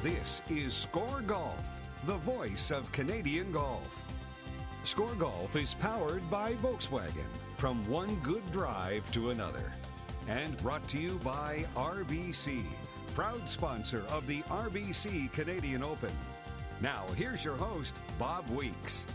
This is SCOREGolf, the voice of Canadian golf. SCOREGolf is powered by Volkswagen, from one good drive to another. And brought to you by RBC, proud sponsor of the RBC Canadian Open. Now, here's your host, Bob Weeks.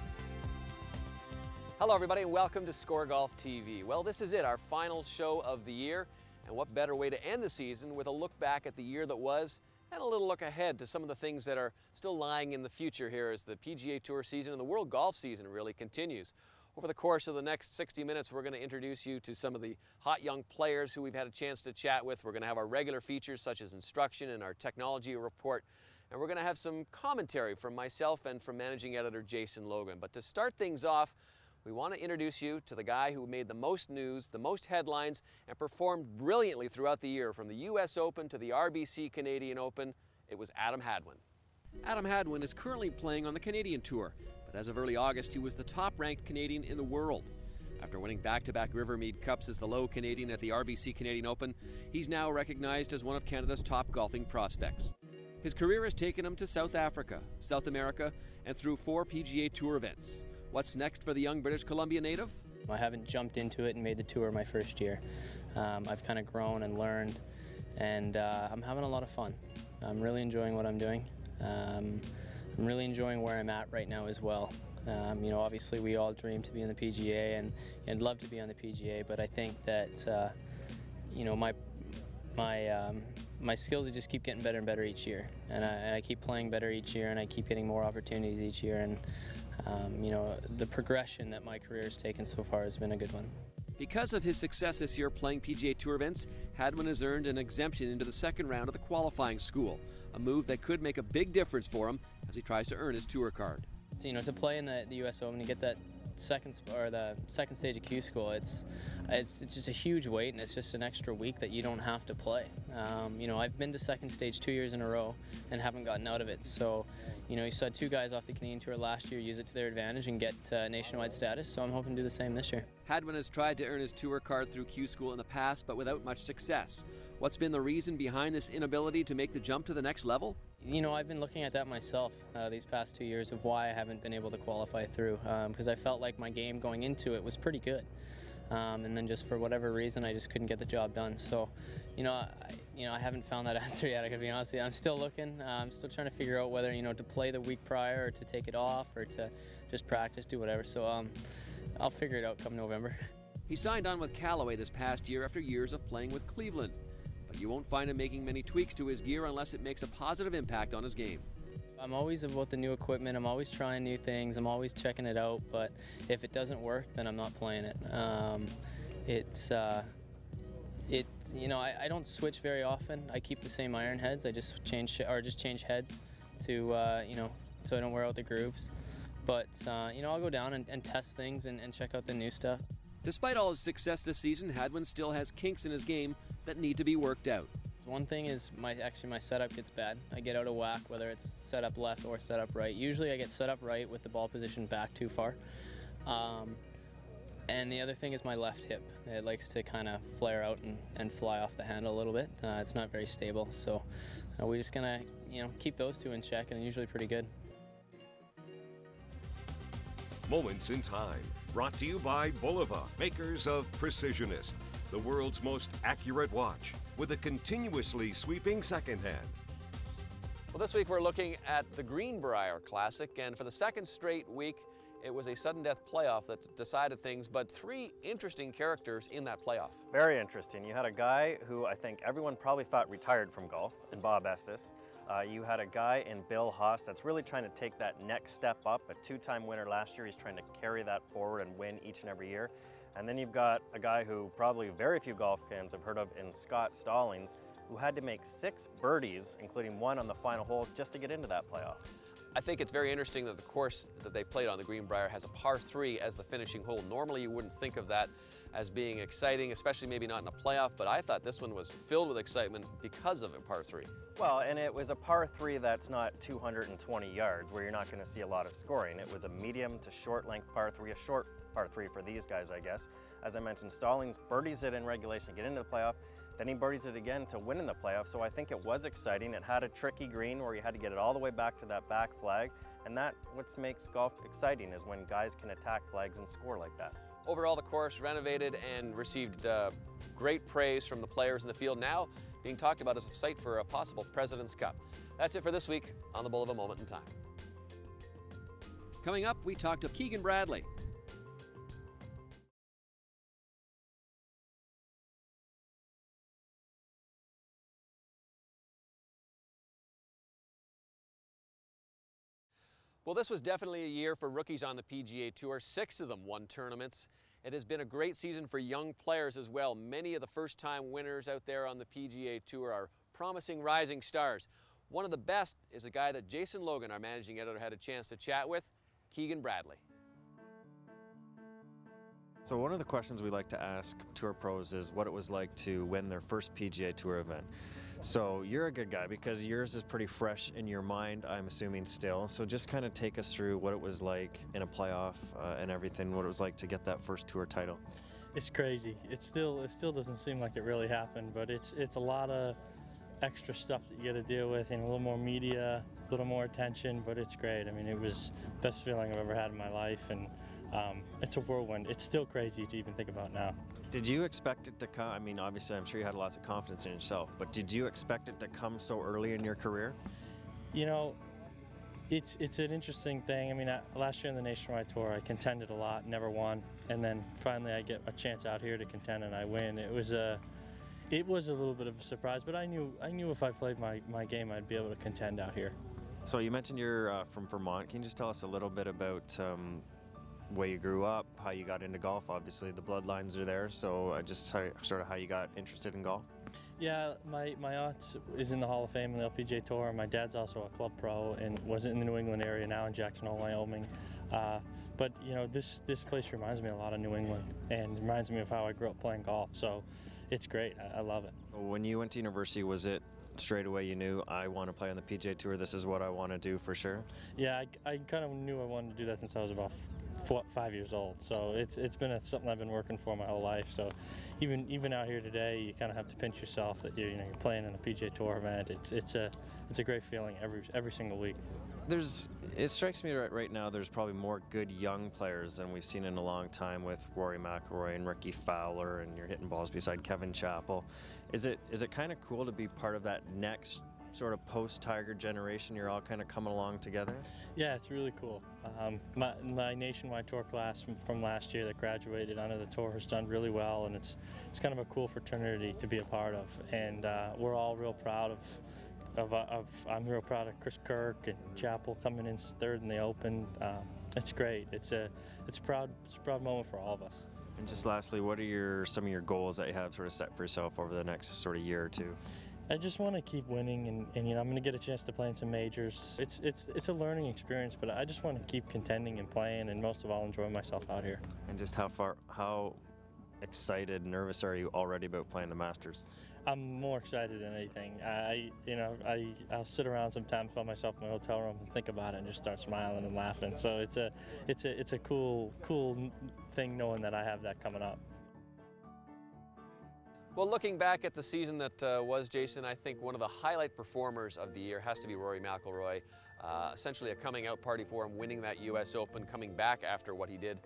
Hello everybody and welcome to SCOREGolf TV. Well, this is it, our final show of the year, and what better way to end the season with a look back at the year that was and a little look ahead to some of the things that are still lying in the future here as the PGA Tour season and the World Golf season really continues. Over the course of the next 60 minutes, we're going to introduce you to some of the hot young players who we've had a chance to chat with. We're going to have our regular features such as instruction and our technology report, and we're going to have some commentary from myself and from managing editor Jason Logan. But to start things off, we want to introduce you to the guy who made the most news, the most headlines, and performed brilliantly throughout the year, from the US Open to the RBC Canadian Open. It was Adam Hadwin. Adam Hadwin is currently playing on the Canadian Tour, but as of early August, he was the top-ranked Canadian in the world. After winning back-to-back Rivermead Cups as the low Canadian at the RBC Canadian Open, he's now recognized as one of Canada's top golfing prospects. His career has taken him to South Africa, South America, and through 4 PGA Tour events. What's next for the young British Columbia native? I haven't jumped into it and made the tour my first year. I've kind of grown and learned, and I'm having a lot of fun. I'm really enjoying what I'm doing. I'm really enjoying where I'm at right now as well. You know, obviously we all dream to be in the PGA and love to be on the PGA, but I think that you know, my skills just keep getting better and better each year, and I keep playing better each year, and I keep getting more opportunities each year, and you know, the progression that my career has taken so far has been a good one. Because of his success this year playing PGA Tour events, Hadwin has earned an exemption into the second round of the qualifying school, a move that could make a big difference for him as he tries to earn his tour card. So, you know, to play in the US Open, you get that second stage of Q school. It's just a huge weight, and it's just an extra week that you don't have to play. You know, I've been to second stage 2 years in a row and haven't gotten out of it. So, you know, you saw 2 guys off the Canadian Tour last year use it to their advantage and get nationwide status. So I'm hoping to do the same this year. Hadwin has tried to earn his tour card through Q school in the past, but without much success. What's been the reason behind this inability to make the jump to the next level? You know, I've been looking at that myself these past 2 years of why I haven't been able to qualify through, because I felt like my game going into it was pretty good, and then just for whatever reason I just couldn't get the job done. So, you know, I haven't found that answer yet. I gotta be honest with you. I'm still looking. I'm still trying to figure out whether, you know, to play the week prior or to take it off or to just practice, do whatever. So I'll figure it out come November. He signed on with Callaway this past year after years of playing with Cleveland. But you won't find him making many tweaks to his gear unless it makes a positive impact on his game. I'm always about the new equipment. I'm always trying new things. I'm always checking it out. But if it doesn't work, then I'm not playing it. You know, I don't switch very often. I keep the same iron heads. I just change heads to you know, so I don't wear out the grooves. But you know, I'll go down and test things and check out the new stuff. Despite all his success this season, Hadwin still has kinks in his game that need to be worked out. One thing is my setup gets bad. I get out of whack, whether it's set up left or set up right. Usually I get set up right with the ball position back too far. And the other thing is my left hip. It likes to kind of flare out and fly off the handle a little bit. It's not very stable, so we're just gonna, you know, keep those 2 in check, and usually pretty good. Moments in Time, brought to you by Bulova, makers of Precisionist, the world's most accurate watch, with a continuously sweeping second hand. Well, this week we're looking at the Greenbrier Classic, and for the second straight week, it was a sudden death playoff that decided things, but 3 interesting characters in that playoff. Very interesting. You had a guy who I think everyone probably thought retired from golf, in Bob Estes. You had a guy in Bill Haas that's really trying to take that next step up, a 2-time winner last year. He's trying to carry that forward and win each and every year. And then you've got a guy who probably very few golf fans have heard of in Scott Stallings, who had to make 6 birdies, including 1 on the final hole, just to get into that playoff. I think it's very interesting that the course that they played on, the Greenbrier, has a par 3 as the finishing hole. Normally you wouldn't think of that as being exciting, especially maybe not in a playoff, but I thought this one was filled with excitement because of a par 3. Well, and it was a par 3 that's not 220 yards, where you're not going to see a lot of scoring. It was a medium to short length par 3, a short par 3 for these guys, I guess. As I mentioned, Stallings birdies it in regulation to get into the playoff. Then he birdies it again to win in the playoffs, so I think it was exciting. It had a tricky green where you had to get it all the way back to that back flag, and that's what makes golf exciting, is when guys can attack flags and score like that. Overall, the course renovated and received great praise from the players in the field, now being talked about as a site for a possible President's Cup. That's it for this week on the Bull of a Moment in Time. Coming up, we talk to Keegan Bradley. Well, this was definitely a year for rookies on the PGA Tour. 6 of them won tournaments. It has been a great season for young players as well. Many of the first-time winners out there on the PGA Tour are promising rising stars. One of the best is a guy that Jason Logan, our managing editor, had a chance to chat with, Keegan Bradley. So one of the questions we like to ask tour pros is what it was like to win their first PGA Tour event. So you're a good guy because yours is pretty fresh in your mind, I'm assuming still. So just kind of take us through what it was like in a playoff and everything, what it was like to get that first tour title. It's crazy. It still doesn't seem like it really happened, but it's a lot of extra stuff that you got to deal with, and a little more media, a little more attention, but it's great. I mean, it was the best feeling I've ever had in my life, and it's a whirlwind. It's still crazy to even think about now. Did you expect it to come? I mean, obviously, I'm sure you had lots of confidence in yourself, but did you expect it to come so early in your career? You know, it's an interesting thing. I mean, last year in the Nationwide Tour, I contended a lot, never won, and then finally I get a chance out here to contend and I win. It was a little bit of a surprise, but I knew if I played my game, I'd be able to contend out here. So you mentioned you're from Vermont. Can you just tell us a little bit about where you grew up, how you got into golf? Obviously, the bloodlines are there, so just sort of how you got interested in golf. Yeah, my aunt is in the Hall of Fame in the LPGA Tour. My dad's also a club pro and was in the New England area, now in Jackson Hole, Wyoming. But you know, this place reminds me a lot of New England, and reminds me of how I grew up playing golf. So it's great. I love it. When you went to university, was it straight away you knew, I want to play on the PGA Tour, this is what I want to do for sure? Yeah, I kind of knew I wanted to do that since I was about 5 years old. So it's been something I've been working for my whole life. So even out here today, you kind of have to pinch yourself that you're playing in a PGA Tour event. It's a great feeling every single week. It strikes me right now there's probably more good young players than we've seen in a long time, with Rory McIlroy and Ricky Fowler, and you're hitting balls beside Kevin Chappell. Is it kind of cool to be part of that next sort of post-Tiger generation? You're all kind of coming along together? Yeah, it's really cool. My Nationwide Tour class from last year that graduated onto the tour has done really well, and it's kind of a cool fraternity to be a part of, and we're all real proud of I'm real proud of Chris Kirk and Chappell coming in third in the Open. It's great. It's a proud moment for all of us. And just lastly, what are some of your goals that you have sort of set for yourself over the next sort of year or two? I just want to keep winning, and I'm going to get a chance to play in some majors. It's a learning experience, but I just want to keep contending and playing, and most of all enjoy myself out here. And just how excited, nervous are you already about playing the Masters? I'm more excited than anything. I'll sit around sometimes by myself in my hotel room and think about it and just start smiling and laughing. So it's a cool thing knowing that I have that coming up. Well, looking back at the season that was, Jason, I think one of the highlight performers of the year has to be Rory McIlroy. Essentially a coming out party for him, winning that U.S. Open, coming back after what he did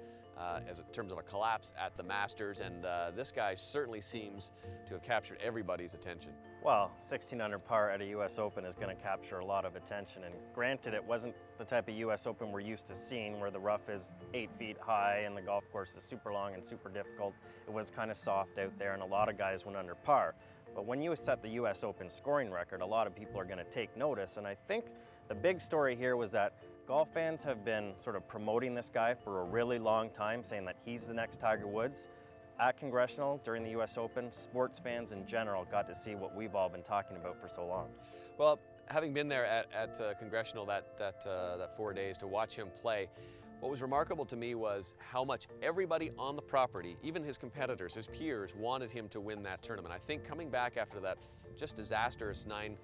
in terms of a collapse at the Masters, and this guy certainly seems to have captured everybody's attention. Well, 16 under par at a U.S. Open is going to capture a lot of attention, and granted, it wasn't the type of U.S. Open we're used to seeing, where the rough is 8 feet high and the golf course is super long and super difficult. It was kind of soft out there, and a lot of guys went under par. But when you set the U.S. Open scoring record, a lot of people are going to take notice, and I think the big story here was that golf fans have been sort of promoting this guy for a really long time, saying that he's the next Tiger Woods. At Congressional, during the U.S. Open, sports fans in general got to see what we've all been talking about for so long. Well, having been there at Congressional that 4 days to watch him play, what was remarkable to me was how much everybody on the property, even his competitors, his peers, wanted him to win that tournament. I think coming back after that just disastrous 9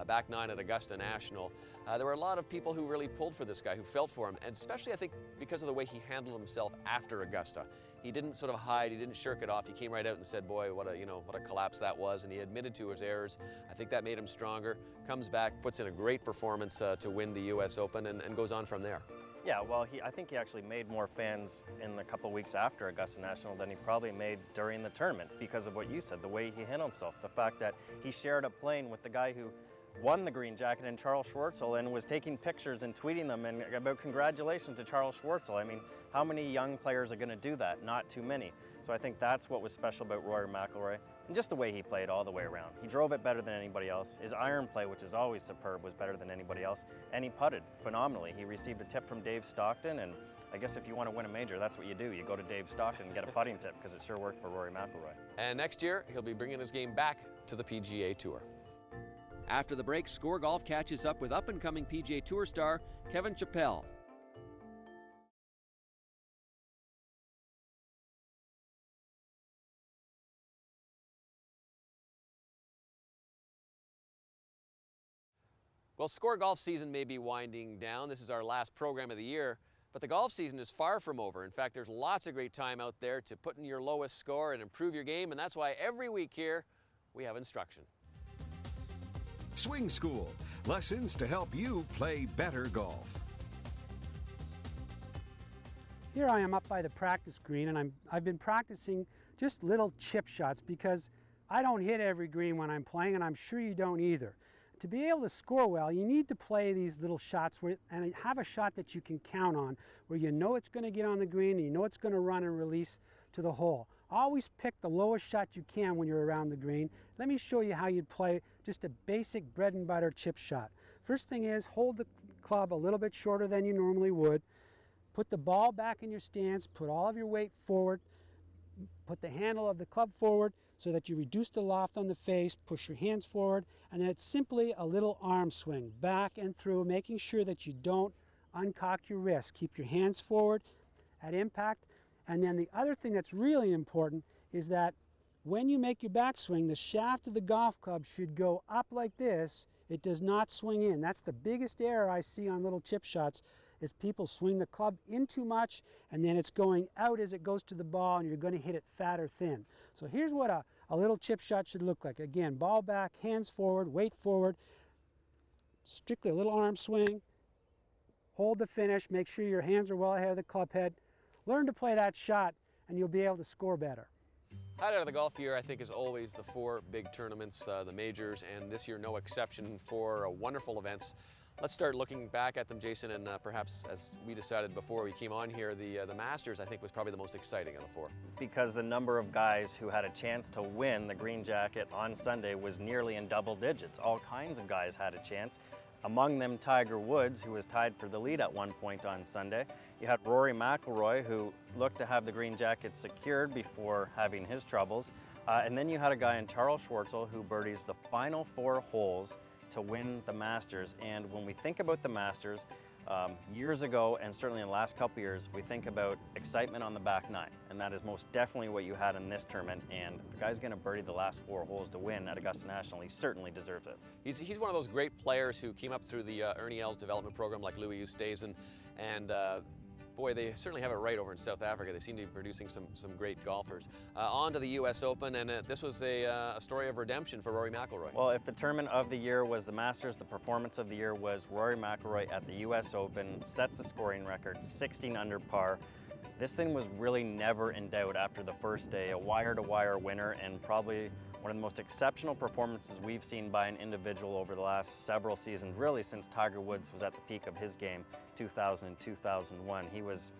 back 9 at Augusta National. There were a lot of people who really pulled for this guy, who felt for him, and especially I think because of the way he handled himself after Augusta. He didn't sort of hide, he didn't shirk it off. He came right out and said, boy, what a collapse that was, and he admitted to his errors. I think that made him stronger. Comes back, puts in a great performance to win the US Open and goes on from there. Yeah, well, I think he actually made more fans in the couple weeks after Augusta National than he probably made during the tournament because of what you said, the way he handled himself, the fact that he shared a plane with the guy who won the green jacket in Charles Schwartzel and was taking pictures and tweeting them and about congratulations to Charles Schwartzel. I mean, how many young players are going to do that? Not too many. So I think that's what was special about Rory McIlroy and just the way he played all the way around. He drove it better than anybody else. His iron play, which is always superb, was better than anybody else. And he putted phenomenally. He received a tip from Dave Stockton, and I guess if you want to win a major, that's what you do. You go to Dave Stockton and get a putting tip because it sure worked for Rory McIlroy. And next year, he'll be bringing his game back to the PGA Tour. After the break, ScoreGolf catches up with up-and-coming PGA Tour star Kevin Chappell. Well, ScoreGolf season may be winding down. This is our last program of the year, but the golf season is far from over. In fact, there's lots of great time out there to put in your lowest score and improve your game, and that's why every week here we have instruction. Swing School, lessons to help you play better golf. Here I am up by the practice green, and I've been practicing just little chip shots because I don't hit every green when I'm playing, and I'm sure you don't either. To be able to score well, you need to play these little shots and have a shot that you can count on, where you know it's going to get on the green and you know it's going to run and release to the hole. Always pick the lowest shot you can when you're around the green. Let me show you how you'd play just a basic bread and butter chip shot. First thing is, hold the club a little bit shorter than you normally would. Put the ball back in your stance, put all of your weight forward, put the handle of the club forward so that you reduce the loft on the face, push your hands forward, and then it's simply a little arm swing back and through, making sure that you don't uncock your wrist. Keep your hands forward at impact. And then the other thing that's really important is that when you make your backswing, the shaft of the golf club should go up like this. It does not swing in. That's the biggest error I see on little chip shots, is people swing the club in too much and then it's going out as it goes to the ball and you're going to hit it fat or thin. So here's what a little chip shot should look like. Again, ball back, hands forward, weight forward, strictly a little arm swing, hold the finish, make sure your hands are well ahead of the club head. Learn to play that shot and you'll be able to score better. Highlight of the golf year, I think, is always the 4 big tournaments, the majors, and this year no exception. 4 wonderful events. Let's start looking back at them, Jason, and perhaps, as we decided before we came on here, the Masters, I think, was probably the most exciting of the 4. Because the number of guys who had a chance to win the green jacket on Sunday was nearly in double digits. All kinds of guys had a chance. Among them, Tiger Woods, who was tied for the lead at one point on Sunday. You had Rory McIlroy, who looked to have the green jacket secured before having his troubles. And then you had a guy in Charles Schwartzel who birdies the final 4 holes to win the Masters. And when we think about the Masters, years ago, and certainly in the last couple years, we think about excitement on the back 9. And that is most definitely what you had in this tournament. And if the guy's going to birdie the last 4 holes to win at Augusta National, he certainly deserves it. He's one of those great players who came up through the Ernie Els development program like Louis Oosthuizen, and boy, they certainly have it right over in South Africa. They seem to be producing some great golfers. On to the US Open, and this was a story of redemption for Rory McIlroy. Well, if the tournament of the year was the Masters, the performance of the year was Rory McIlroy at the US Open, sets the scoring record, 16 under par. This thing was really never in doubt after the first day, a wire-to-wire winner, and probably one of the most exceptional performances we've seen by an individual over the last several seasons, really since Tiger Woods was at the peak of his game, 2000 and 2001. He was,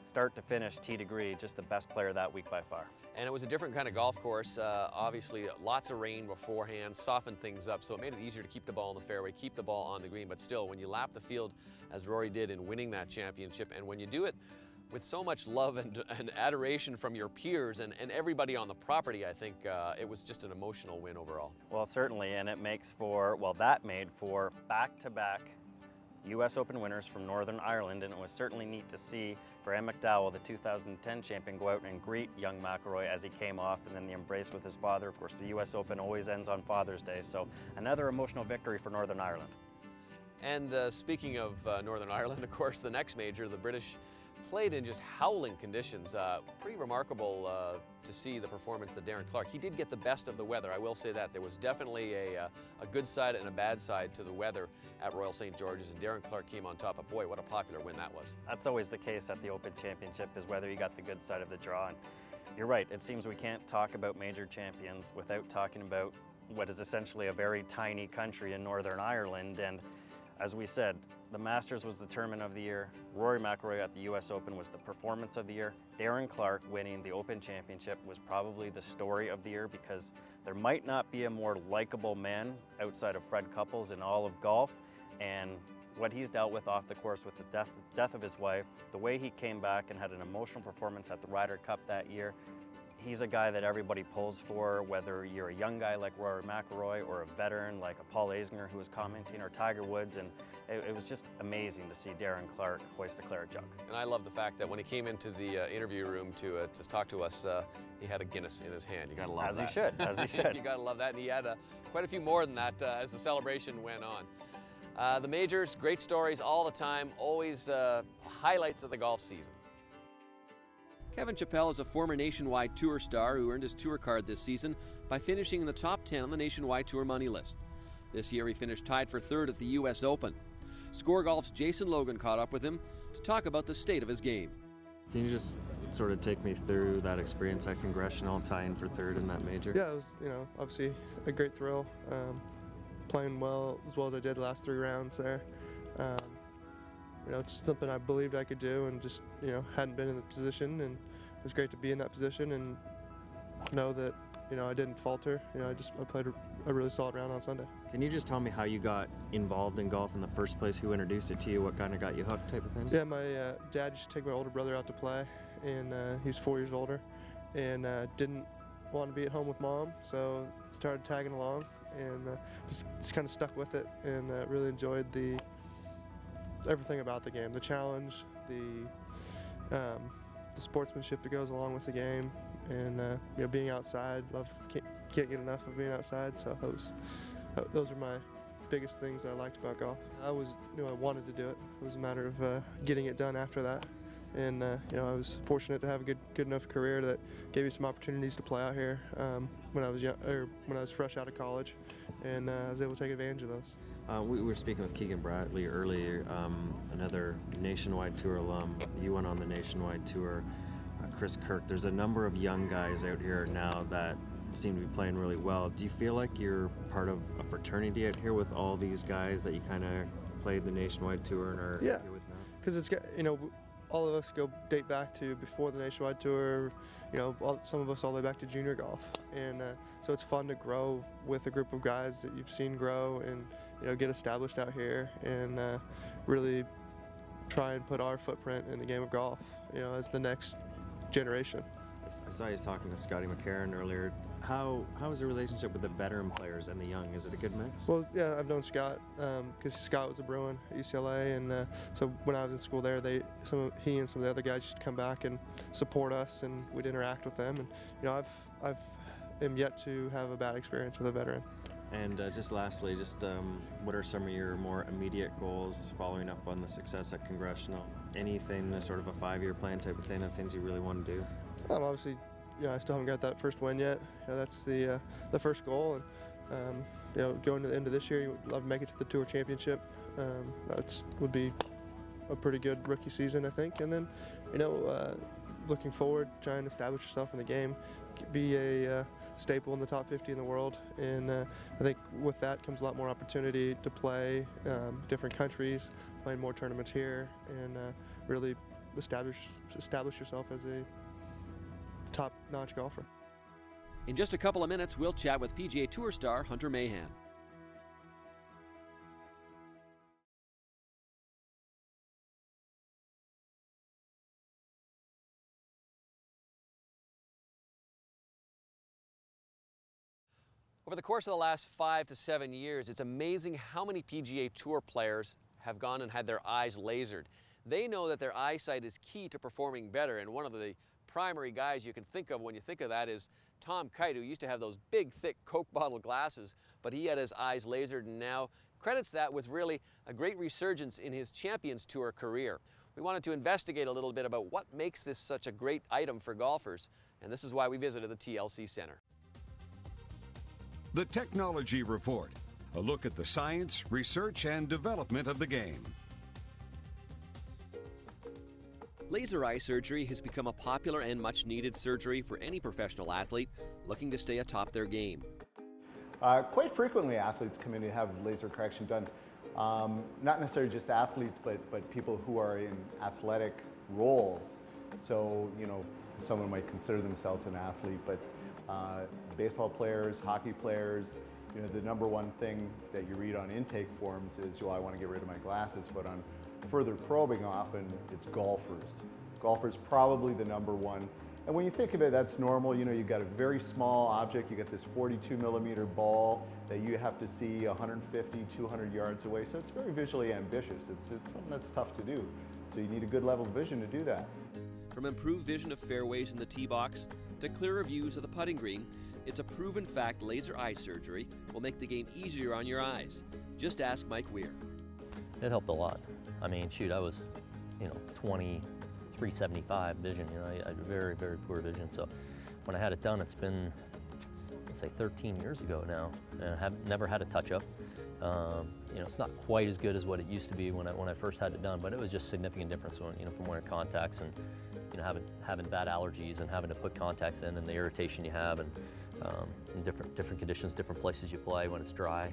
start to finish, tee to green, just the best player that week by far. And it was a different kind of golf course. Obviously, lots of rain beforehand, softened things up, so it made it easier to keep the ball in the fairway, keep the ball on the green. But still, when you lap the field, as Rory did in winning that championship, and when you do it with so much love and adoration from your peers and everybody on the property, I think it was just an emotional win overall. Well, certainly, and it makes for, well, that made for back-to-back U.S. Open winners from Northern Ireland, and it was certainly neat to see Graham McDowell, the 2010 champion, go out and greet young McIlroy as he came off, and then the embrace with his father. Of course, the U.S. Open always ends on Father's Day, so another emotional victory for Northern Ireland. And speaking of Northern Ireland, of course, the next major, the British played in just howling conditions. Pretty remarkable to see the performance of Darren Clarke. He did get the best of the weather, I will say that. There was definitely a good side and a bad side to the weather at Royal St. George's, and Darren Clarke came on top. But boy, what a popular win that was. That's always the case at the Open Championship, is whether you got the good side of the draw. And you're right, it seems we can't talk about major champions without talking about what is essentially a very tiny country in Northern Ireland. And as we said, the Masters was the tournament of the year. Rory McIlroy at the U.S. Open was the performance of the year. Darren Clarke winning the Open Championship was probably the story of the year, because there might not be a more likable man outside of Fred Couples in all of golf. And what he's dealt with off the course with the death of his wife, the way he came back and had an emotional performance at the Ryder Cup that year, he's a guy that everybody pulls for, whether you're a young guy like Rory McIlroy or a veteran like a Paul Azinger who was commenting, or Tiger Woods. And it was just amazing to see Darren Clarke hoist the claret jug. And I love the fact that when he came into the interview room to talk to us, he had a Guinness in his hand. You gotta love that. As he should, as he should. You gotta love that, and he had quite a few more than that as the celebration went on. The majors, great stories all the time, always highlights of the golf season. Kevin Chappell is a former Nationwide Tour star who earned his tour card this season by finishing in the top 10 on the Nationwide Tour money list. This year he finished tied for third at the U.S. Open. ScoreGolf's Jason Logan caught up with him to talk about the state of his game. Can you just sort of take me through that experience at Congressional, tying for third in that major? Yeah, it was, obviously a great thrill. Playing well as I did the last 3 rounds there. It's something I believed I could do, and just hadn't been in the position, and it was great to be in that position and know that I didn't falter. I played a really solid round on Sunday. Can you just tell me how you got involved in golf in the first place? Who introduced it to you? What kind of got you hooked, type of thing? Yeah, my dad used to take my older brother out to play, and he's 4 years older, and didn't want to be at home with mom, so started tagging along, and just kind of stuck with it, and really enjoyed everything about the game, the challenge, the sportsmanship that goes along with the game, and being outside. Can't get enough of being outside. So those are my biggest things I liked about golf. I knew I wanted to do it. It was a matter of getting it done after that. And I was fortunate to have a good enough career that gave me some opportunities to play out here when I was young, or when I was fresh out of college, and I was able to take advantage of those. We were speaking with Keegan Bradley earlier, another Nationwide Tour alum. You went on the Nationwide Tour. Chris Kirk, there's a number of young guys out here now that seem to be playing really well. Do you feel like you're part of a fraternity out here with all these guys that you kind of played the Nationwide Tour and are here with now? Because it's all of us date back to before the Nationwide Tour, some of us all the way back to junior golf. And so it's fun to grow with a group of guys that you've seen grow and, get established out here, and really try and put our footprint in the game of golf, as the next generation. I saw you was talking to Scotty McCarron earlier. How is the relationship with the veteran players and the young? Is it a good mix? Well, yeah, I've known Scott because Scott was a Bruin at UCLA, and so when I was in school there, he and some of the other guys used to come back and support us, and we'd interact with them. And I've am yet to have a bad experience with a veteran. And just lastly, what are some of your more immediate goals following up on the success at Congressional? Anything, sort of a 5-year plan type of thing, of things you really want to do? Obviously, I still haven't got that first win yet. That's the first goal, and going to the end of this year, you would love to make it to the Tour Championship. That would be a pretty good rookie season, I think. And then, looking forward, trying to establish yourself in the game, be a staple in the top 50 in the world, and I think with that comes a lot more opportunity to play different countries, playing more tournaments here, and really establish yourself as a top-notch golfer. In just a couple of minutes, we'll chat with PGA Tour star Hunter Mahan. Over the course of the last 5 to 7 years, it's amazing how many PGA Tour players have gone and had their eyes lasered. They know that their eyesight is key to performing better, and one of the primary guys you can think of when you think of that is Tom Kite, who used to have those big, thick Coke bottle glasses, but he had his eyes lasered and now credits that with really a great resurgence in his Champions Tour career. We wanted to investigate a little bit about what makes this such a great item for golfers, and this is why we visited the TLC Center. The Technology Report, a look at the science, research, and development of the game. Laser eye surgery has become a popular and much needed surgery for any professional athlete looking to stay atop their game. Quite frequently athletes come in to have laser correction done. Not necessarily just athletes, but people who are in athletic roles. So, you know, someone might consider themselves an athlete, but baseball players, hockey players, you know, the number one thing that you read on intake forms is, well, I want to get rid of my glasses, but on further probing, often it's golfers. Golfers probably the number one. And when you think of it, that's normal. You know, you've got a very small object. You got this 42mm ball that you have to see 150, 200 yards away. So it's very visually ambitious. It's something that's tough to do. So you need a good level of vision to do that. From improved vision of fairways in the tee box to clearer views of the putting green, it's a proven fact laser eye surgery will make the game easier on your eyes. Just ask Mike Weir. It helped a lot. I mean, shoot, I was, you know, 375 vision, you know, I had very, very poor vision. So when I had it done, it's been, let's say 13 years ago now, and I have never had a touch-up. You know, it's not quite as good as what it used to be when I first had it done, but it was just a significant difference when, you know, from wearing contacts and, you know, having bad allergies and having to put contacts in and the irritation you have and in different conditions, different places you play when it's dry,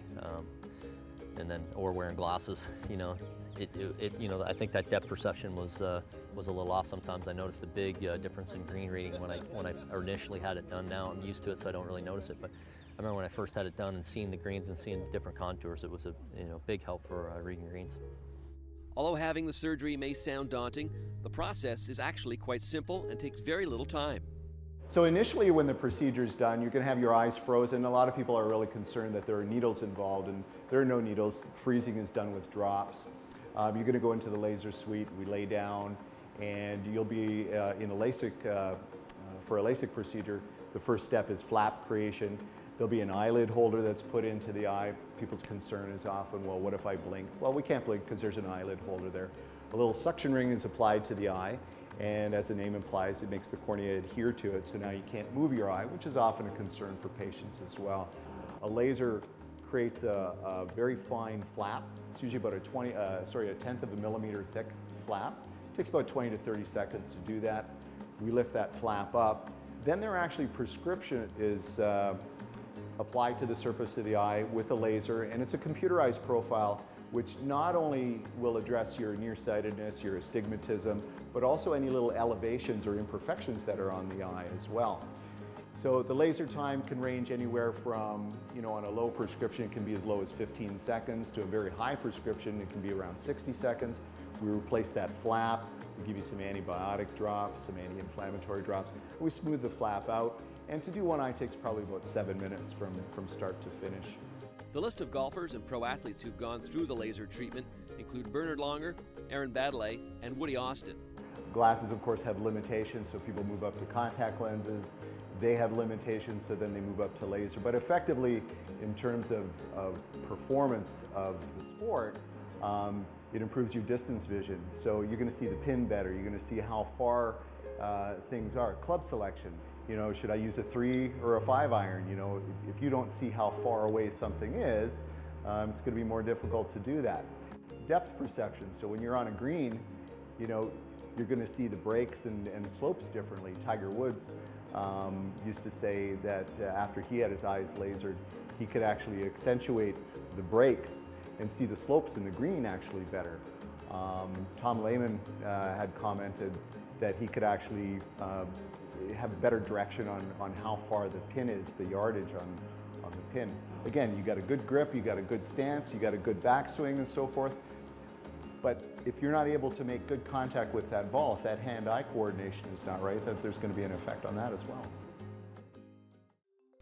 and then, or wearing glasses, you know. You know, I think that depth perception was a little off sometimes. I noticed a big difference in green reading when I initially had it done. Now I'm used to it, so I don't really notice it. But I remember when I first had it done and seeing the greens and seeing different contours, it was a big help for reading greens. Although having the surgery may sound daunting, the process is actually quite simple and takes very little time. So initially when the procedure is done, you're going to have your eyes frozen. A lot of people are really concerned that there are needles involved, and there are no needles. Freezing is done with drops. You're going to go into the laser suite, we lay down, and you'll be in a LASIK, for a LASIK procedure, the first step is flap creation. There'll be an eyelid holder that's put into the eye. People's concern is often, well, what if I blink? Well, we can't blink because there's an eyelid holder there. A little suction ring is applied to the eye, and as the name implies, it makes the cornea adhere to it, so now you can't move your eye, which is often a concern for patients as well. A laser creates a very fine flap. It's usually about a tenth of a millimeter thick flap. It takes about 20 to 30 seconds to do that. We lift that flap up. Then there actually prescription is applied to the surface of the eye with a laser, and it's a computerized profile which not only will address your nearsightedness, your astigmatism, but also any little elevations or imperfections that are on the eye as well. So the laser time can range anywhere from, you know, on a low prescription it can be as low as 15 seconds to a very high prescription, it can be around 60 seconds. We replace that flap, we give you some antibiotic drops, some anti-inflammatory drops, we smooth the flap out, and to do one eye takes probably about 7 minutes from start to finish. The list of golfers and pro athletes who've gone through the laser treatment include Bernard Longer, Aaron Baddeley, and Woody Austin. Glasses, of course, have limitations, so people move up to contact lenses. They have limitations, so then they move up to laser. But effectively, in terms of performance of the sport, it improves your distance vision. So you're going to see the pin better. You're going to see how far things are. Club selection. You know, should I use a 3 or a 5 iron? You know, if you don't see how far away something is, it's going to be more difficult to do that. Depth perception. So when you're on a green, you know, you're going to see the breaks and slopes differently. Tiger Woods used to say that after he had his eyes lasered, he could actually accentuate the breaks and see the slopes in the green actually better. Tom Lehman had commented that he could actually have better direction on how far the pin is, the yardage on the pin. Again, you got a good grip, you got a good stance, you got a good backswing and so forth. But if you're not able to make good contact with that ball, if that hand-eye coordination is not right, then there's going to be an effect on that as well.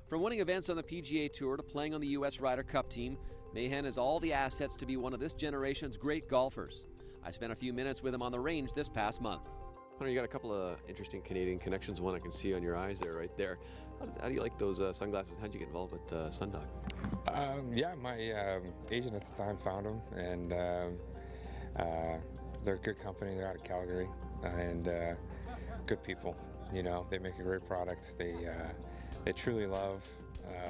From winning events on the PGA Tour to playing on the U.S. Ryder Cup team, Mahan has all the assets to be one of this generation's great golfers. I spent a few minutes with him on the range this past month. Hunter, you got a couple of interesting Canadian connections. One I can see on your eyes there, right there. How do you like those sunglasses? How'd you get involved with Sundog? Yeah, my agent at the time found them, and they're a good company. They're out of Calgary, and good people. You know, they make a great product. They truly love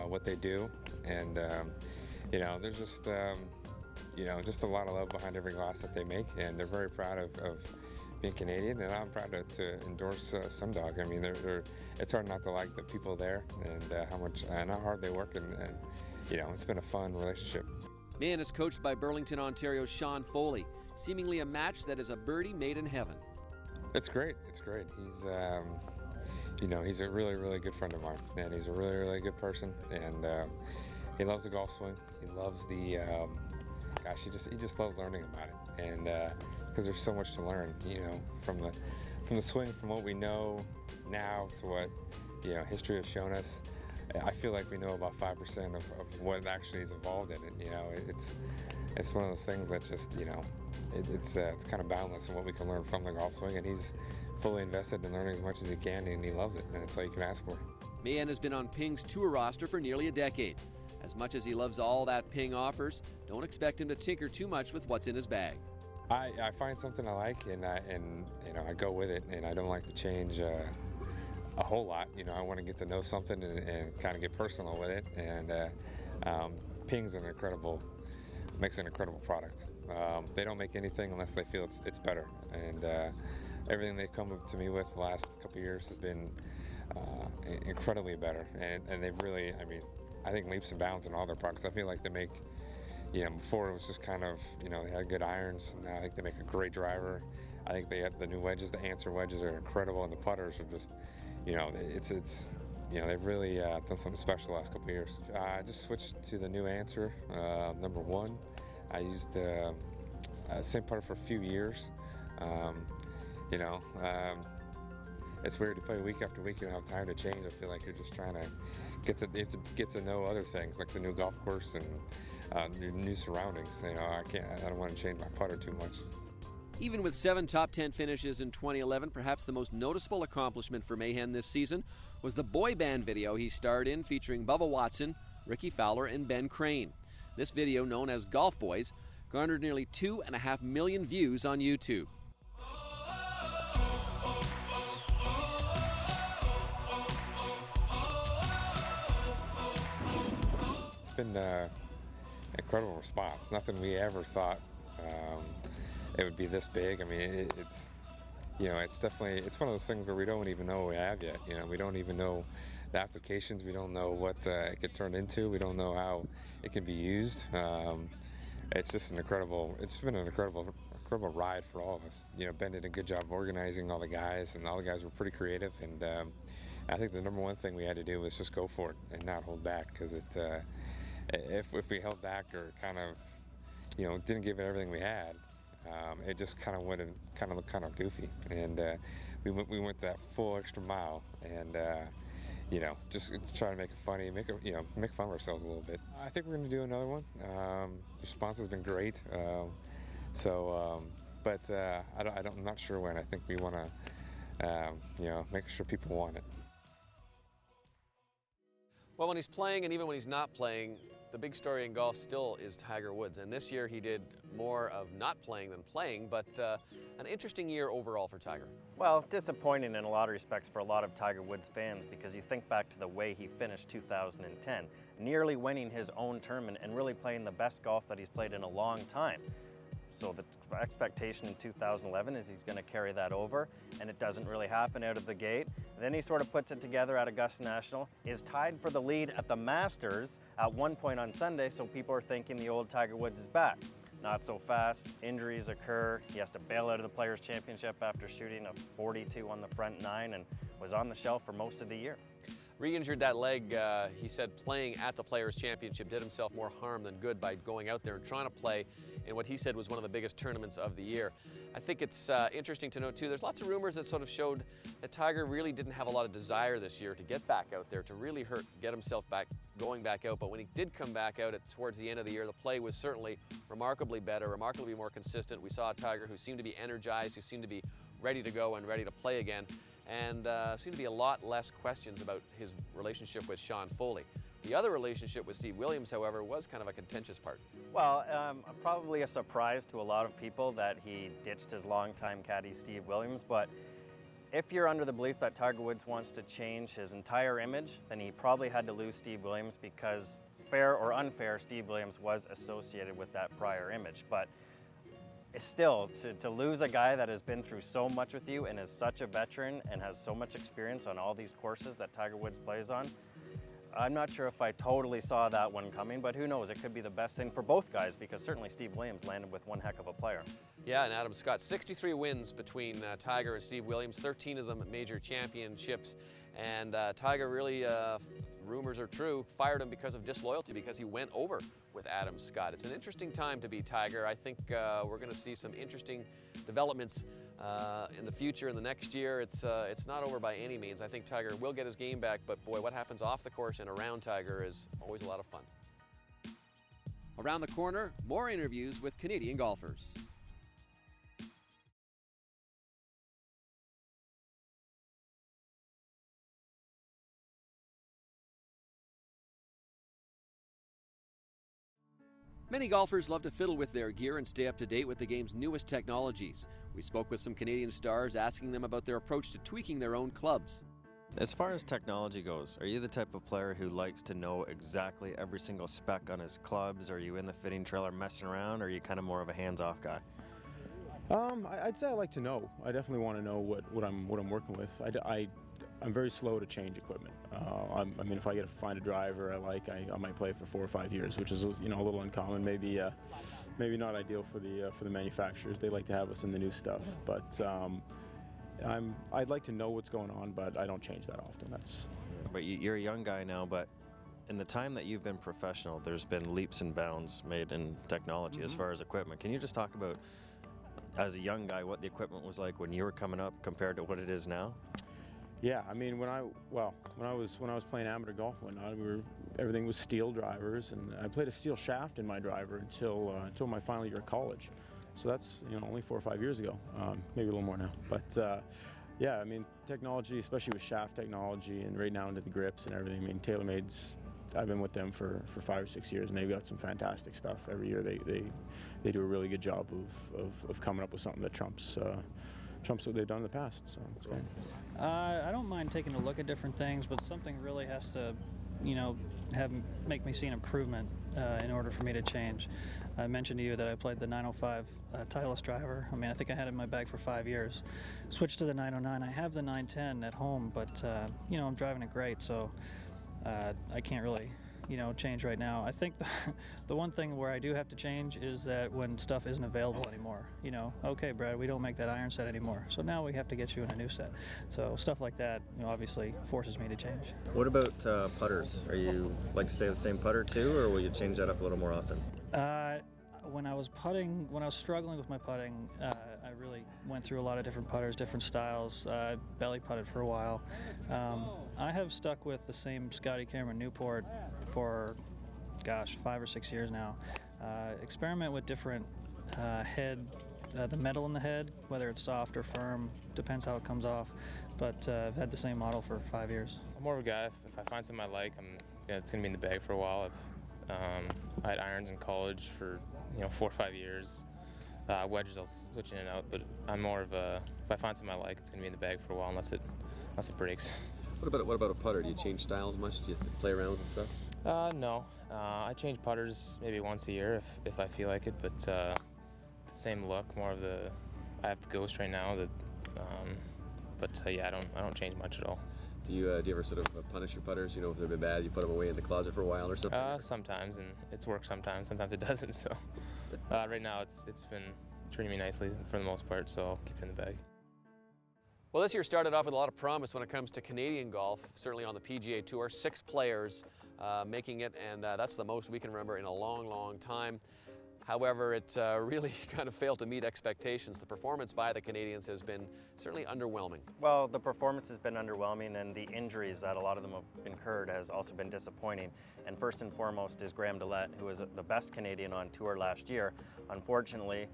what they do, and you know, there's just you know, just a lot of love behind every glass that they make, and they're very proud of being Canadian, and I'm proud to endorse Sundog. I mean, it's hard not to like the people there, and how hard they work, and you know, it's been a fun relationship. Mahan is coached by Burlington, Ontario's Sean Foley, seemingly a match that is a birdie made in heaven. It's great. It's great. He's you know, he's a really, really good friend of mine, and he's a really, really good person, and he loves the golf swing. He loves the gosh, he just loves learning about it, and because there's so much to learn, you know, from the swing, from what we know now to what, you know, history has shown us. I feel like we know about 5% of what actually is involved in it. You know, it's one of those things that just, you know, it's kind of boundless in what we can learn from the golf swing, and he's fully invested in learning as much as he can, and he loves it, and that's all you can ask for. Mahan has been on Ping's tour roster for nearly a decade. As much as he loves all that Ping offers, don't expect him to tinker too much with what's in his bag. I find something I like, and you know, I go with it, and I don't like to change a whole lot. You know, I want to get to know something and kind of get personal with it, and Ping's makes an incredible product. They don't make anything unless they feel it's better, and everything they've come up to me with the last couple of years has been incredibly better, and they've really, I mean, I think leaps and bounds in all their products. I feel like they make, you know, before it was just kind of, you know, they had good irons. Now I think they make a great driver. I think they have the new wedges. The answer wedges are incredible, and the putters are just, you know, it's you know, they've really done something special the last couple of years. I just switched to the new answer, number 1. I used the same putter for a few years. You know, it's weird to play week after week. You don't have time to change. I feel like you're just trying to get to know other things, like the new golf course and new surroundings. You know, I don't want to change my putter too much. Even with 7 top 10 finishes in 2011, perhaps the most noticeable accomplishment for Mahan this season was the boy band video he starred in, featuring Bubba Watson, Ricky Fowler, and Ben Crane. This video, known as Golf Boys, garnered nearly 2.5 million views on YouTube. It's been an incredible response. Nothing we ever thought it would be this big. I mean, it's, you know, it's definitely, it's one of those things where we don't even know what we have yet. You know, we don't even know the applications. We don't know what it could turn into. We don't know how it can be used. It's just it's been an incredible ride for all of us. You know, Ben did a good job of organizing all the guys, and all the guys were pretty creative. And I think the number one thing we had to do was just go for it and not hold back, because if we held back or kind of, you know, didn't give it everything we had, it just kind of would have looked kind of goofy. And we went that full extra mile, and you know, just try to make it funny, make fun of ourselves a little bit. I think we're going to do another one. The response has been great. But I'm not sure when. I think we want to, you know, make sure people want it. Well, when he's playing and even when he's not playing, the big story in golf still is Tiger Woods. And this year he did more of not playing than playing, but an interesting year overall for Tiger. Well, disappointing in a lot of respects for a lot of Tiger Woods fans, because you think back to the way he finished 2010, nearly winning his own tournament and really playing the best golf that he's played in a long time. So the expectation in 2011 is he's going to carry that over, and it doesn't really happen out of the gate. And then he sort of puts it together at Augusta National, is tied for the lead at the Masters at one point on Sunday, so people are thinking the old Tiger Woods is back. Not so fast, injuries occur, he has to bail out of the Players' Championship after shooting a 42 on the front 9 and was on the shelf for most of the year. Re-injured that leg, he said playing at the Players' Championship did himself more harm than good by going out there and trying to play in what he said was one of the biggest tournaments of the year. I think it's interesting to note too, there's lots of rumors that sort of showed that Tiger really didn't have a lot of desire this year to get back out there, to really get himself going back out. But when he did come back out towards the end of the year, the play was certainly remarkably better, remarkably more consistent. We saw a Tiger who seemed to be energized, who seemed to be ready to go and ready to play again, and seemed to be a lot less questions about his relationship with Sean Foley. The other relationship with Steve Williams, however, was kind of a contentious part. Well, probably a surprise to a lot of people that he ditched his longtime caddy, Steve Williams, but if you're under the belief that Tiger Woods wants to change his entire image, then he probably had to lose Steve Williams because, fair or unfair, Steve Williams was associated with that prior image. But still, to lose a guy that has been through so much with you and is such a veteran and has so much experience on all these courses that Tiger Woods plays on, I'm not sure if I totally saw that one coming, but who knows, it could be the best thing for both guys because certainly Steve Williams landed with one heck of a player. Yeah, and Adam Scott, 63 wins between Tiger and Steve Williams, 13 of them major championships, and Tiger really, rumors are true, fired him because of disloyalty because he went over with Adam Scott. It's an interesting time to be Tiger. I think we're going to see some interesting developments in the future, in the next year. It's not over by any means. I think Tiger will get his game back, but boy, what happens off the course and around Tiger is always a lot of fun. Around the corner, more interviews with Canadian golfers. Many golfers love to fiddle with their gear and stay up to date with the game's newest technologies. We spoke with some Canadian stars asking them about their approach to tweaking their own clubs. As far as technology goes, are you the type of player who likes to know exactly every single spec on his clubs? Are you in the fitting trailer messing around, or are you kind of more of a hands-off guy? I'd say I like to know. I definitely want to know what I'm working with. I'm very slow to change equipment. I mean, if I get to find a driver I like, I might play it for 4 or 5 years, which is a little uncommon. Maybe not ideal for the manufacturers. They like to have us in the new stuff. But I'd like to know what's going on, but I don't change that often. But you're a young guy now, but in the time that you've been professional, there's been leaps and bounds made in technology as far as equipment. Can you just talk about, as a young guy, what the equipment was like when you were coming up compared to what it is now? Yeah, I mean, when I was playing amateur golf and whatnot, everything was steel drivers, and I played a steel shaft in my driver until my final year of college. So that's only 4 or 5 years ago, maybe a little more now. But yeah, I mean, technology, especially with shaft technology, and right now into the grips and everything. I mean, TaylorMade's, I've been with them for 5 or 6 years, and they've got some fantastic stuff every year. They do a really good job of coming up with something that trumps what they've done in the past. So it's great. I don't mind taking a look at different things, but something really has to, make me see an improvement in order for me to change. I mentioned to you that I played the 905 Titleist driver. I mean, I think I had it in my bag for 5 years. Switched to the 909. I have the 910 at home, but I'm driving it great, so I can't really change right now. I think the one thing where I do have to change is that when stuff isn't available anymore. Okay, Brad, we don't make that iron set anymore, so now we have to get you in a new set. So stuff like that, obviously forces me to change. What about putters? Are you like to stay with the same putter too, or will you change that up a little more often? When I was struggling with my putting, I really went through a lot of different putters, different styles. I belly putted for a while. I have stuck with the same Scotty Cameron Newport for, 5 or 6 years now. Experiment with different head, the metal in the head, whether it's soft or firm, depends how it comes off. But I've had the same model for 5 years. I'm more of a guy, if I find something I like, it's going to be in the bag for a while. I had irons in college for 4 or 5 years. Wedges I'll switch in and out, but I'm more of a, if I find something I like, it's going to be in the bag for a while unless it breaks. What about a putter? Do you change styles much? Do you play around with stuff? No. I change putters maybe once a year if I feel like it, but the same look, more of the, I have the Ghost right now, yeah, I don't change much at all. Do you ever sort of punish your putters? If they've been bad, you put them away in the closet for a while or something? Sometimes, and it's worked sometimes it doesn't, so. Right now it's been treating me nicely for the most part, so I'll keep it in the bag. Well, this year started off with a lot of promise when it comes to Canadian golf, certainly on the PGA Tour. 6 players making it, and that's the most we can remember in a long, long time. However, it really kind of failed to meet expectations. The performance by the Canadians has been certainly underwhelming. Well, the performance has been underwhelming, and the injuries that a lot of them have incurred has also been disappointing. And first and foremost is Graham Dillette, who was the best Canadian on tour last year. Unfortunately,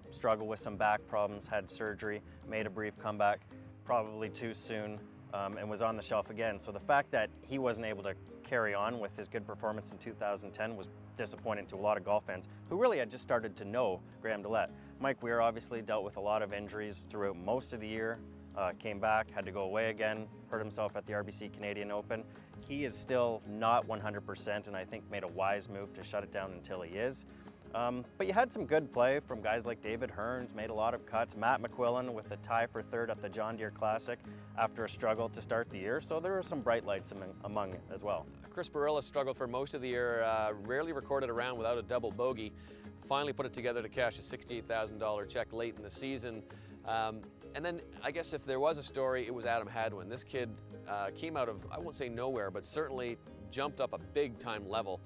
struggled with some back problems, had surgery, made a brief comeback, probably too soon, and was on the shelf again. So the fact that he wasn't able to carry on with his good performance in 2010 was disappointing to a lot of golf fans who really had just started to know Graham Dillette. Mike Weir obviously dealt with a lot of injuries throughout most of the year, came back, had to go away again, hurt himself at the RBC Canadian Open. He is still not 100% and I think made a wise move to shut it down until he is. But you had some good play from guys like David Hearns, made a lot of cuts. Matt McQuillan with a tie for third at the John Deere Classic after a struggle to start the year. So there were some bright lights among it as well. Chris Barillas struggled for most of the year, rarely recorded a round without a double bogey. Finally put it together to cash a $68,000 check late in the season. And then I guess if there was a story, it was Adam Hadwin. This kid came out of, I won't say nowhere, but certainly jumped up a big time level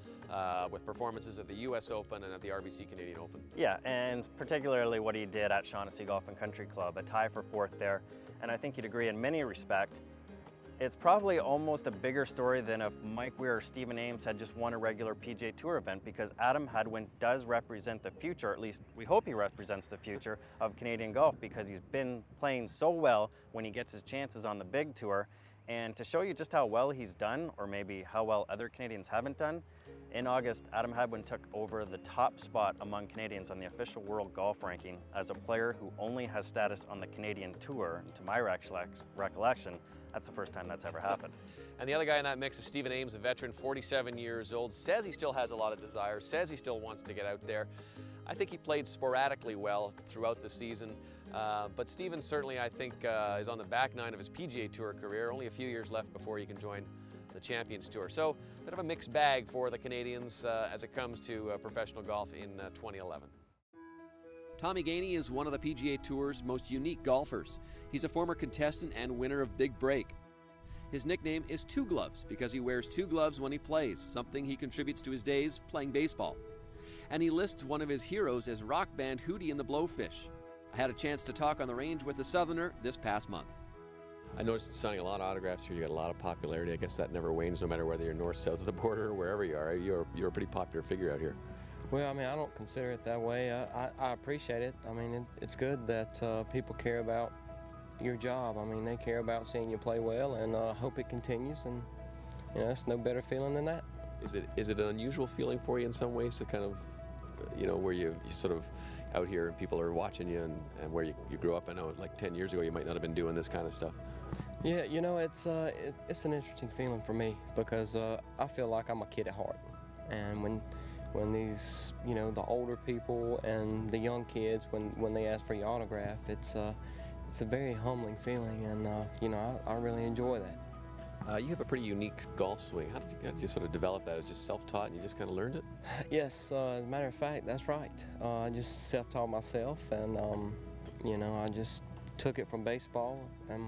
with performances at the US Open and at the RBC Canadian Open. Yeah, and particularly what he did at Shaughnessy Golf and Country Club, a tie for fourth there. And I think you'd agree in many respects, it's probably almost a bigger story than if Mike Weir or Stephen Ames had just won a regular PGA Tour event, because Adam Hadwin does represent the future, at least we hope he represents the future of Canadian golf, because he's been playing so well when he gets his chances on the big tour. And to show you just how well he's done, or maybe how well other Canadians haven't done, in August, Adam Hadwin took over the top spot among Canadians on the official World Golf Ranking as a player who only has status on the Canadian Tour. To my recollection, that's the first time that's ever happened. And the other guy in that mix is Stephen Ames, a veteran, 47 years old, says he still has a lot of desire, says he still wants to get out there. I think he played sporadically well throughout the season, but Stephen certainly, I think, is on the back nine of his PGA Tour career, only a few years left before he can join the Champions Tour. So a bit of a mixed bag for the Canadians as it comes to professional golf in 2011. Tommy Gainey is one of the PGA Tour's most unique golfers. He's a former contestant and winner of Big Break. His nickname is Two Gloves because he wears two gloves when he plays, something he contributes to his days playing baseball. And he lists one of his heroes as rock band Hootie and the Blowfish. I had a chance to talk on the range with the Southerner this past month. I noticed you're signing a lot of autographs here. You got a lot of popularity. I guess that never wanes no matter whether you're north, south of the border, or wherever you are. You're a pretty popular figure out here. Well, I mean, I don't consider it that way. I appreciate it. I mean, it's good that people care about your job. I mean, they care about seeing you play well, and hope it continues. And you know, it's no better feeling than that. Is it an unusual feeling for you in some ways to kind of, you know, where you sort of out here and people are watching you, and where you grew up? I know, like 10 years ago, you might not have been doing this kind of stuff. Yeah, you know, it's an interesting feeling for me because I feel like I'm a kid at heart, and when these, you know, the older people and the young kids, when they ask for your autograph, it's a very humbling feeling, and you know, I really enjoy that. You have a pretty unique golf swing. How did you sort of develop that? It was just self-taught and you just kind of learned it? Yes, as a matter of fact, that's right. I just self-taught myself, and you know, I just took it from baseball, and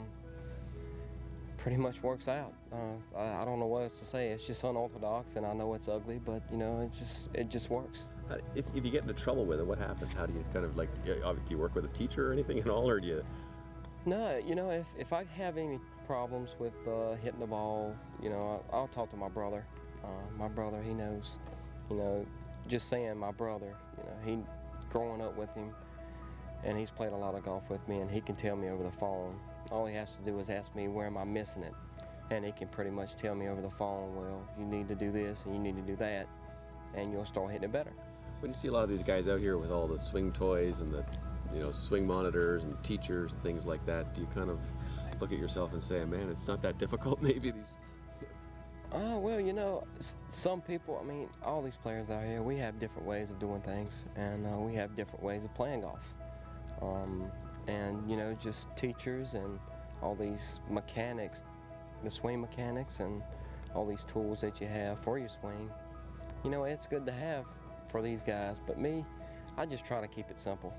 pretty much works out. I don't know what else to say. It's just unorthodox, and I know it's ugly, but you know, it just works. If you get into trouble with it, what happens? How do you kind of, like, do you work with a teacher or anything at all, or do you? No, you know, if I have any problems with hitting the ball, you know, I'll talk to my brother. My brother, he knows. You know, just saying my brother, you know, he growing up with him, and he's played a lot of golf with me, and he can tell me over the phone. All he has to do is ask me where am I missing it, and he can pretty much tell me over the phone, well, you need to do this and you need to do that, and you'll start hitting it better. When you see a lot of these guys out here with all the swing toys and the, you know, swing monitors and teachers and things like that, do you kind of look at yourself and say, man, it's not that difficult maybe? Well, you know, some people, I mean, all these players out here, we have different ways of doing things, and we have different ways of playing golf. And, you know, just teachers and all these mechanics, the swing mechanics and all these tools that you have for your swing, you know, it's good to have for these guys. But me, I just try to keep it simple.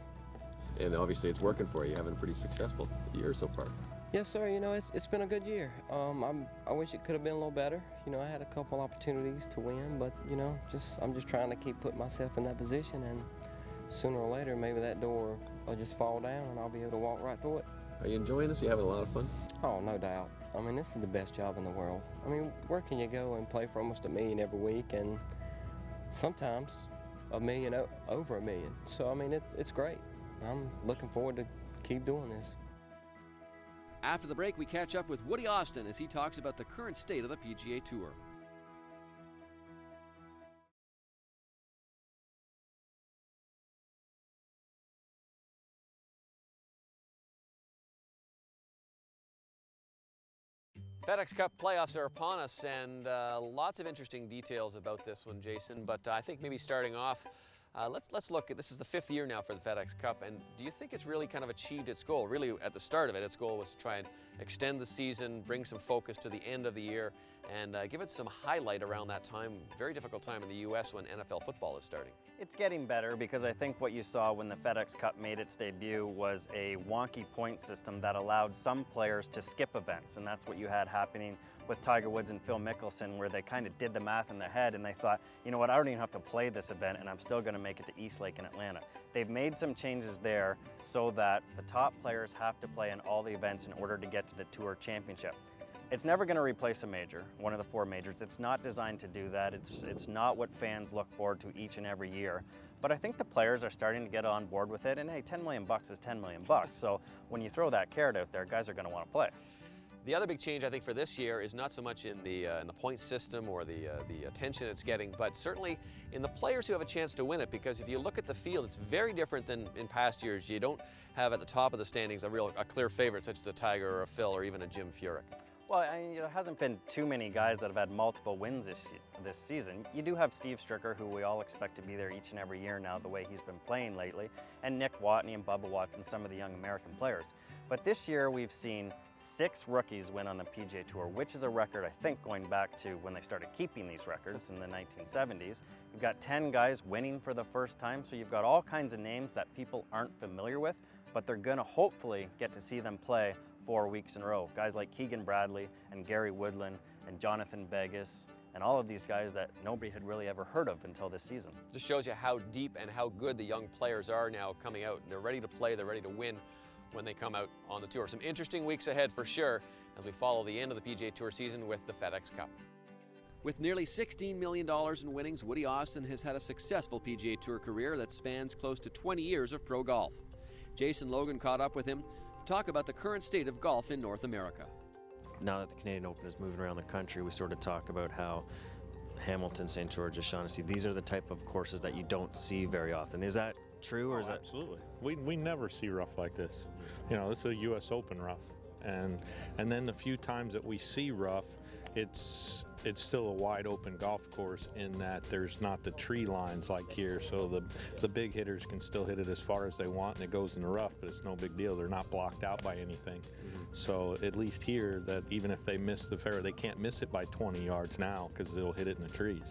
And obviously it's working for you. You're having a pretty successful year so far. Yes, sir. You know, it's been a good year. I wish it could have been a little better. You know, I had a couple opportunities to win, but you know, I'm just trying to keep putting myself in that position, and sooner or later, maybe that door will just fall down, and I'll be able to walk right through it. Are you enjoying this? Are you having a lot of fun? Oh, no doubt. I mean, this is the best job in the world. I mean, where can you go and play for almost $1 million every week, and sometimes $1 million, over $1 million. So I mean, it's great. I'm looking forward to keep doing this. After the break, we catch up with Woody Austin as he talks about the current state of the PGA Tour. FedEx Cup playoffs are upon us, and lots of interesting details about this one, Jason. But I think maybe starting off, let's look at, this is the 5th year now for the FedEx Cup, and do you think it's really kind of achieved its goal? Really, at the start of it, its goal was to try and extend the season, bring some focus to the end of the year, and give it some highlight around that time, very difficult time in the U.S. when NFL football is starting. It's getting better because I think what you saw when the FedEx Cup made its debut was a wonky point system that allowed some players to skip events, and that's what you had happening with Tiger Woods and Phil Mickelson, where they kind of did the math in their head and they thought, you know what, I don't even have to play this event and I'm still going to make it to East Lake in Atlanta. They've made some changes there so that the top players have to play in all the events in order to get to the Tour Championship. It's never going to replace a major, one of the 4 majors. It's not designed to do that. It's not what fans look forward to each and every year. But I think the players are starting to get on board with it, and hey, $10 million is $10 million. So when you throw that carrot out there, guys are going to want to play. The other big change, I think, for this year is not so much in the point system or the attention it's getting, but certainly in the players who have a chance to win it, because if you look at the field, it's very different than in past years. You don't have at the top of the standings a clear favorite, such as a Tiger or a Phil or even a Jim Furyk. Well, I mean, there hasn't been too many guys that have had multiple wins this season. You do have Steve Stricker, who we all expect to be there each and every year now, the way he's been playing lately, and Nick Watney and Bubba Watson, some of the young American players. But this year we've seen 6 rookies win on the PGA Tour, which is a record, I think, going back to when they started keeping these records in the 1970s. You've got 10 guys winning for the first time, so you've got all kinds of names that people aren't familiar with, but they're gonna hopefully get to see them play 4 weeks in a row. Guys like Keegan Bradley and Gary Woodland and Jonathan Vegas, and all of these guys that nobody had really ever heard of until this season. Just shows you how deep and how good the young players are now coming out. They're ready to play, they're ready to win when they come out on the tour. Some interesting weeks ahead for sure as we follow the end of the PGA Tour season with the FedEx Cup. With nearly $16 million in winnings, Woody Austin has had a successful PGA Tour career that spans close to 20 years of pro golf. Jason Logan caught up with him to talk about the current state of golf in North America. Now that the Canadian Open is moving around the country, we sort of talk about how Hamilton, St. George's, Shaughnessy, these are the type of courses that you don't see very often. Is that true, or is that? Absolutely. We never see rough like this. You know, this is a U.S. Open rough, and then the few times that we see rough, it's still a wide open golf course in that there's not the tree lines like here, so the big hitters can still hit it as far as they want, and it goes in the rough, but it's no big deal. They're not blocked out by anything. So at least here, that even if they miss the fairway, they can't miss it by 20 yards now because they'll hit it in the trees.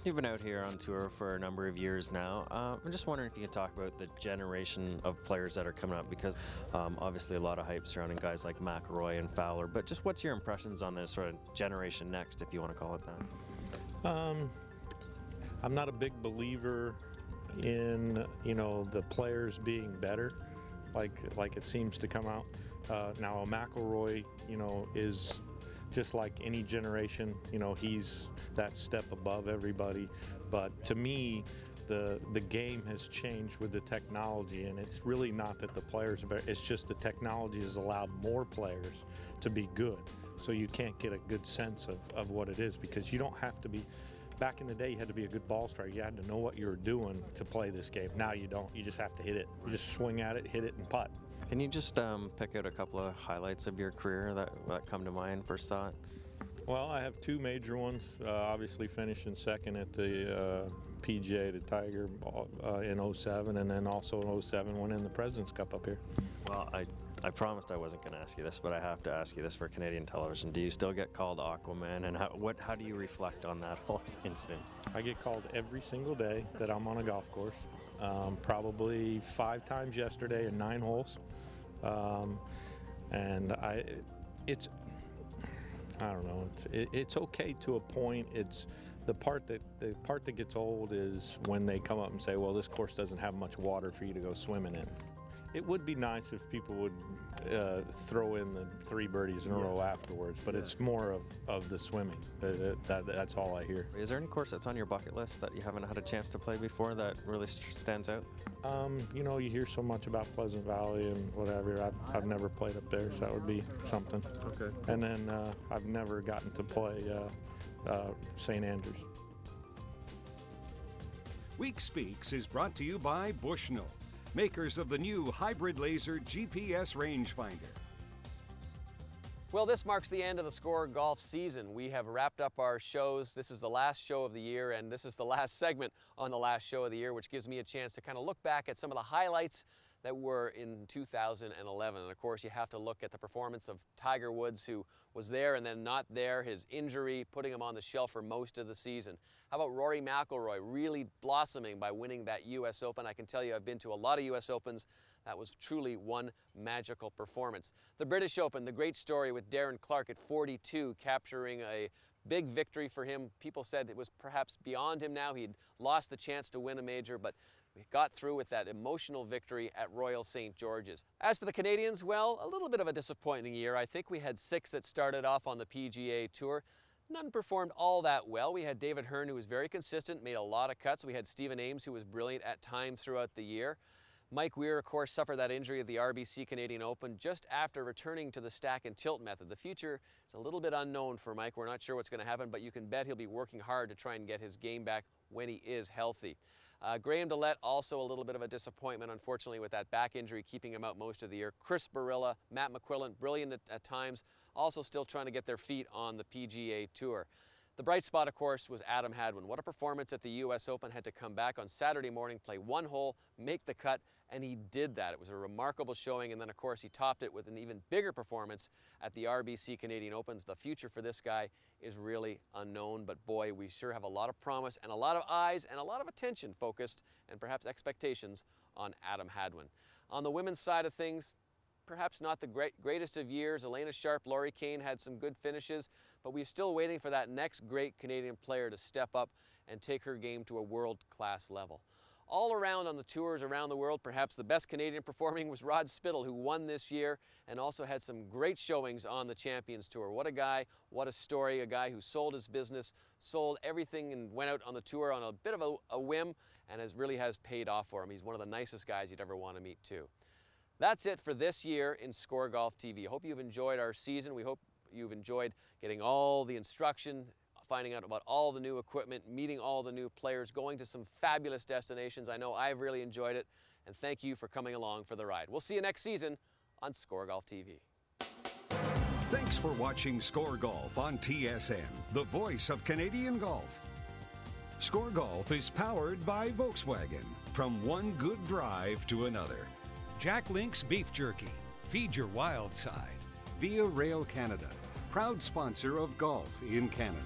You've been out here on tour for a number of years now. I'm just wondering if you could talk about the generation of players that are coming up, because obviously a lot of hype surrounding guys like McIlroy and Fowler, but just what's your impressions on this sort of generation next, if you want to call it that? I'm not a big believer in, you know, the players being better, like it seems to come out. Now McIlroy, you know, is just like any generation, you know, he's that step above everybody. But to me, the game has changed with the technology, and it's really not that the players are better, it's just the technology has allowed more players to be good. So you can't get a good sense of what it is, because you don't have to be, back in the day you had to be a good ball striker, you had to know what you were doing to play this game. Now you don't, you just have to hit it. You just swing at it, hit it, and putt. Can you just pick out a couple of highlights of your career that come to mind first thought? Well, I have 2 major ones. Obviously finishing second at the PGA to Tiger in 07, and then also in 07 winning the President's Cup up here. Well, I promised I wasn't going to ask you this, but I have to ask you this for Canadian television. Do you still get called Aquaman, and how do you reflect on that whole incident? I get called every single day that I'm on a golf course. Probably 5 times yesterday in 9 holes. And it's I don't know. It's okay to a point. It's the part that gets old is when they come up and say, well, this course doesn't have much water for you to go swimming in. It would be nice if people would throw in the 3 birdies in a row afterwards, but it's more of the swimming. That's all I hear. Is there any course that's on your bucket list that you haven't had a chance to play before that really stands out? You know, you hear so much about Pleasant Valley and whatever. I've never played up there, so that would be something. Okay. And then I've never gotten to play St. Andrews. Week Speaks is brought to you by Bushnell, makers of the new hybrid laser GPS rangefinder. Well, this marks the end of the Score Golf season. We have wrapped up our shows. This is the last show of the year, and this is the last segment on the last show of the year, which gives me a chance to kind of look back at some of the highlights that were in 2011. And of course, you have to look at the performance of Tiger Woods, who was there and then not there, his injury putting him on the shelf for most of the season. How about Rory McIlroy really blossoming by winning that U.S. Open? I can tell you I've been to a lot of U.S. Opens. That was truly one magical performance. The British Open, the great story with Darren Clarke at 42, capturing a big victory for him. People said it was perhaps beyond him now. He'd lost the chance to win a major, but we got through with that emotional victory at Royal St. George's. As for the Canadians, well, a little bit of a disappointing year. I think we had 6 that started off on the PGA Tour. None performed all that well. We had David Hearn, who was very consistent, made a lot of cuts. We had Stephen Ames, who was brilliant at times throughout the year. Mike Weir, of course, suffered that injury at the RBC Canadian Open just after returning to the stack and tilt method. The future is a little bit unknown for Mike. We're not sure what's going to happen, but you can bet he'll be working hard to try and get his game back when he is healthy. Graham DeLette, also a little bit of a disappointment, unfortunately, with that back injury, keeping him out most of the year. Chris Barilla, Matt McQuillan, brilliant at times, also still trying to get their feet on the PGA Tour. The bright spot, of course, was Adam Hadwin. What a performance at the U.S. Open. Had to come back on Saturday morning, play 1 hole, make the cut, and he did that. It was a remarkable showing, and then, of course, he topped it with an even bigger performance at the RBC Canadian Open. The future for this guy is really unknown, but boy, we sure have a lot of promise and a lot of eyes and a lot of attention focused and perhaps expectations on Adam Hadwin. On the women's side of things, perhaps not the greatest of years. Elena Sharp, Laurie Kane had some good finishes, but we're still waiting for that next great Canadian player to step up and take her game to a world-class level. All around on the tours around the world, perhaps the best Canadian performing was Rod Spittle, who won this year and also had some great showings on the Champions Tour. What a guy, what a story, a guy who sold his business, sold everything and went out on the tour on a bit of a whim and really has paid off for him. He's one of the nicest guys you'd ever want to meet too. That's it for this year in Score Golf TV. Hope you've enjoyed our season. We hope you've enjoyed getting all the instruction, finding out about all the new equipment, meeting all the new players, going to some fabulous destinations. I know I've really enjoyed it, and thank you for coming along for the ride. We'll see you next season on Score Golf TV. Thanks for watching Score Golf on TSN, the voice of Canadian golf. Score Golf is powered by Volkswagen. From one good drive to another. Jack Link's Beef Jerky. Feed your wild side. Via Rail Canada, proud sponsor of golf in Canada.